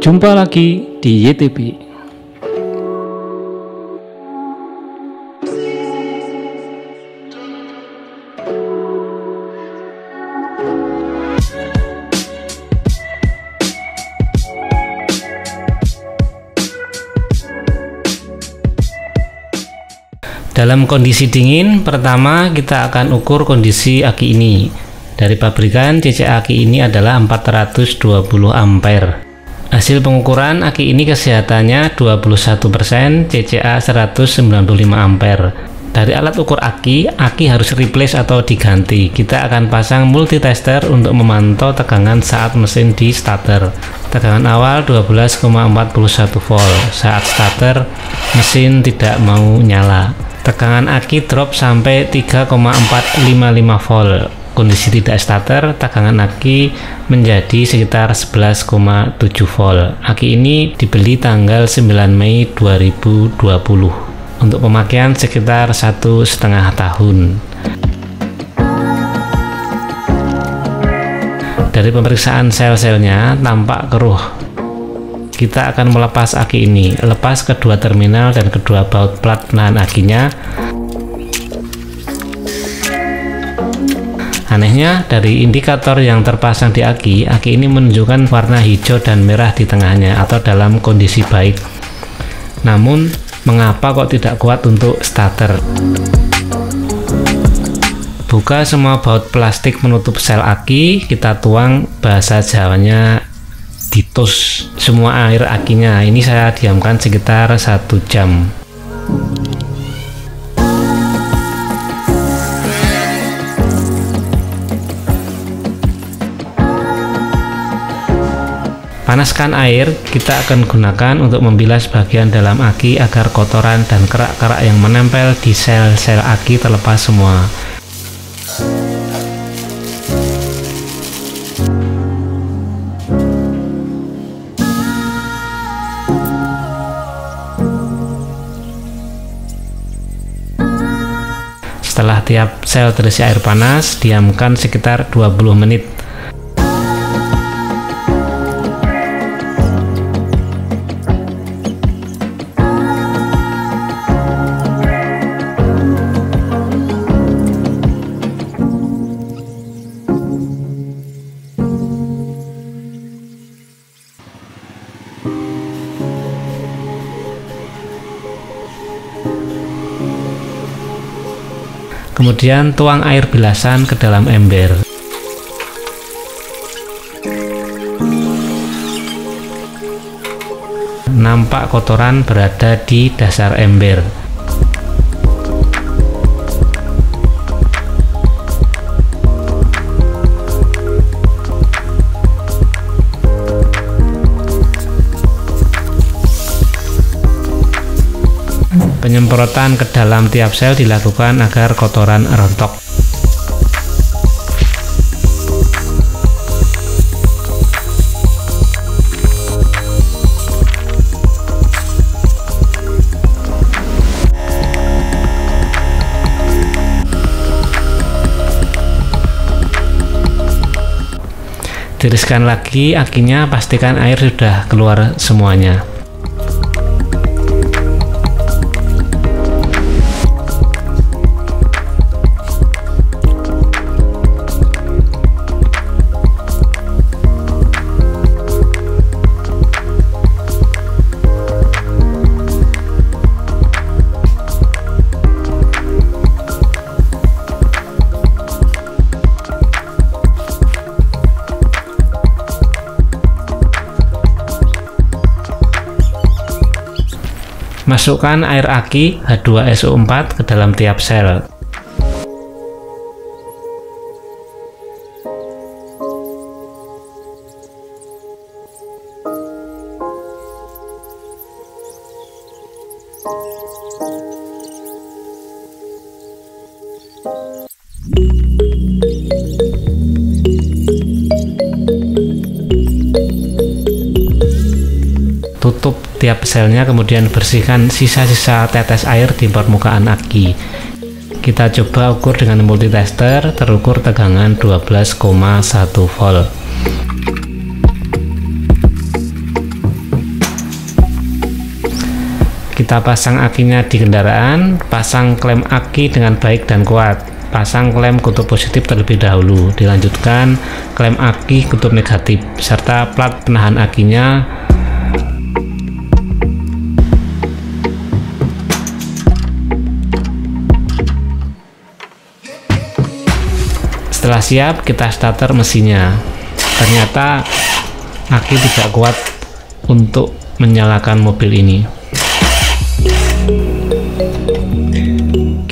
Jumpa lagi di YTB. Dalam kondisi dingin, pertama kita akan ukur kondisi aki ini. Dari pabrikan, CCA aki ini adalah 420 ampere. Hasil pengukuran aki ini kesehatannya 21%, CCA 195 ampere. Dari alat ukur aki harus replace atau diganti. Kita akan pasang multitester untuk memantau tegangan saat mesin di starter. Tegangan awal 12,41 volt. Saat starter, mesin tidak mau nyala. Tegangan aki drop sampai 3,455 volt. Kondisi tidak starter, tegangan aki menjadi sekitar 11,7 volt. Aki ini dibeli tanggal 9 Mei 2020 untuk pemakaian sekitar 1,5 tahun. Dari pemeriksaan sel-selnya tampak keruh. Kita akan melepas aki ini, lepas kedua terminal dan kedua baut plat penahan akinya. Anehnya, dari indikator yang terpasang di aki ini menunjukkan warna hijau dan merah di tengahnya atau dalam kondisi baik. Namun, mengapa kok tidak kuat untuk starter? Buka semua baut plastik menutup sel aki, kita tuang, bahasa Jawanya ditus semua air akinya. Ini saya diamkan sekitar 1 jam. Panaskan air, kita akan gunakan untuk membilas bagian dalam aki agar kotoran dan kerak-kerak yang menempel di sel-sel aki terlepas semua. Setelah tiap sel terisi air panas, diamkan sekitar 20 menit. Kemudian tuang air bilasan ke dalam ember. Nampak kotoran berada di dasar ember. Penyemprotan ke dalam tiap sel dilakukan agar kotoran rontok. Tiriskan lagi akinya, pastikan air sudah keluar semuanya. Masukkan air aki H2SO4 ke dalam tiap sel. Tutup tiap selnya, kemudian bersihkan sisa-sisa tetes air di permukaan aki. Kita coba ukur dengan multitester, terukur tegangan 12,1 volt. Kita pasang akinya di kendaraan, pasang klem aki dengan baik dan kuat. Pasang klem kutub positif terlebih dahulu, dilanjutkan klem aki kutub negatif, serta plat penahan akinya. Setelah siap, kita starter mesinnya. Ternyata aki tidak kuat untuk menyalakan mobil ini.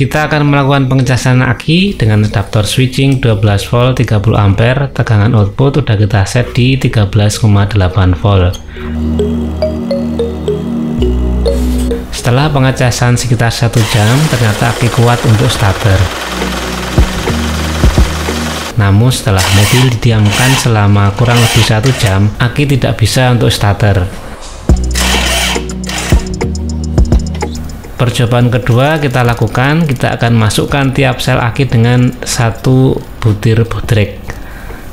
Kita akan melakukan pengecasan aki dengan adaptor switching 12 volt 30 ampere. Tegangan output udah kita set di 13,8 volt. Setelah pengecasan sekitar 1 jam, ternyata aki kuat untuk starter. Namun setelah mobil didiamkan selama kurang lebih 1 jam, aki tidak bisa untuk starter. Percobaan kedua kita lakukan, kita akan masukkan tiap sel aki dengan 1 butir bodrek.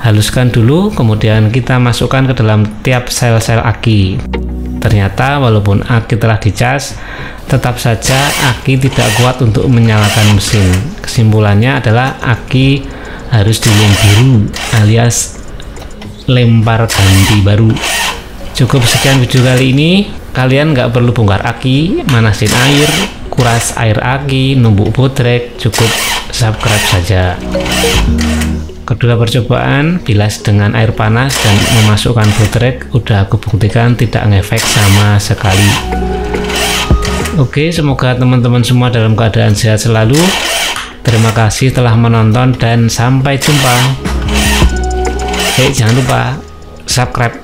Haluskan dulu, kemudian kita masukkan ke dalam tiap sel-sel aki. Ternyata walaupun aki telah dicas, tetap saja aki tidak kuat untuk menyalakan mesin. Kesimpulannya adalah aki harus dilem biru alias lempar ganti baru. Cukup sekian video kali ini. Kalian nggak perlu bongkar aki, manasin air, kuras air aki, numbuk bodrek, cukup subscribe saja. Kedua percobaan bilas dengan air panas dan memasukkan bodrek udah aku buktikan tidak ngefek sama sekali. Oke, semoga teman-teman semua dalam keadaan sehat selalu. Terima kasih telah menonton dan sampai jumpa. Jangan lupa subscribe.